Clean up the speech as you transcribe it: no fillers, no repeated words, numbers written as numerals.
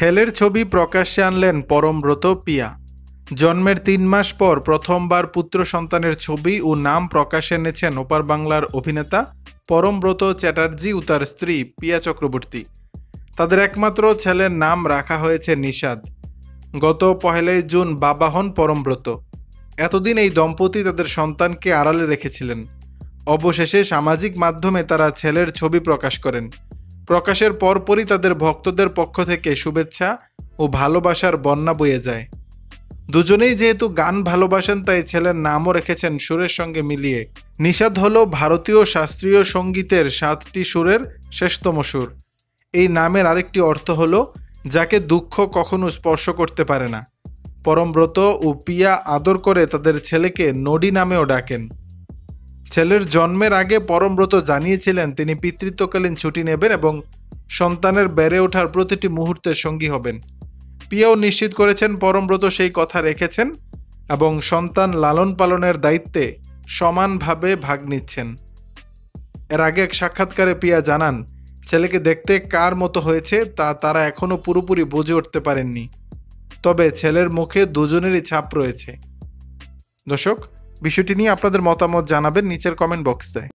ছেলের ছবি প্রকাশ্যে আনলেন পরমব্রত পিয়া। জন্মের ৩ মাস পর প্রথমবার পুত্র সন্তানের ছবি ও নাম প্রকাশ্যে এনেছেন ওপার বাংলার অভিনেতা পরমব্রত চ্যাটার্জি ও তার স্ত্রী পিয়া চক্রবর্তী। তাদের একমাত্র ছেলের নাম রাখা হয়েছে নিষাদ। গত ১ জুন বাবা হন পরমব্রত। এতদিন এই দম্পতি তাদের সন্তানকে আড়ালে রেখেছিলেন। অবশেষে সামাজিক মাধ্যমে তারা ছেলের ছবি প্রকাশ করেন। প্রকাশের পরপরই তাদের ভক্তদের পক্ষ থেকে শুভেচ্ছা ও ভালোবাসার বন্যা বয়ে যায়। দুজনেই যেহেতু গান ভালোবাসেন, তাই ছেলের নামও রেখেছেন সুরের সঙ্গে মিলিয়ে। নিষাদ হল ভারতীয় শাস্ত্রীয় সঙ্গীতের ৭টি সুরের শেষতম সুর। এই নামের আরেকটি অর্থ হল যাকে দুঃখ কখনো স্পর্শ করতে পারে না। পরমব্রত ও পিয়া আদর করে তাদের ছেলেকে নডি নামেও ডাকেন। ছেলের জন্মের আগে পরমব্রত জানিয়েছিলেন তিনি পিতৃত্বকালীন ছুটি নেবেন এবং সন্তানের বেড়ে ওঠার প্রতিটি মুহূর্তের সঙ্গী হবেন। পিয়াও নিশ্চিত করেছেন পরমব্রত সেই কথা রেখেছেন এবং সন্তান লালন পালনের দায়িত্বে সমানভাবে ভাগ নিচ্ছেন। এর আগে এক সাক্ষাৎকারে পিয়া জানান, ছেলেকে দেখতে কার মতো হয়েছে তা তারা এখনও পুরোপুরি বুঝে উঠতে পারেননি, তবে ছেলের মুখে দুজনেরই ছাপ রয়েছে। দর্শক, বিষয়টি নিয়ে আপনাদের মতামত জানাবেন নিচের কমেন্ট বক্সে।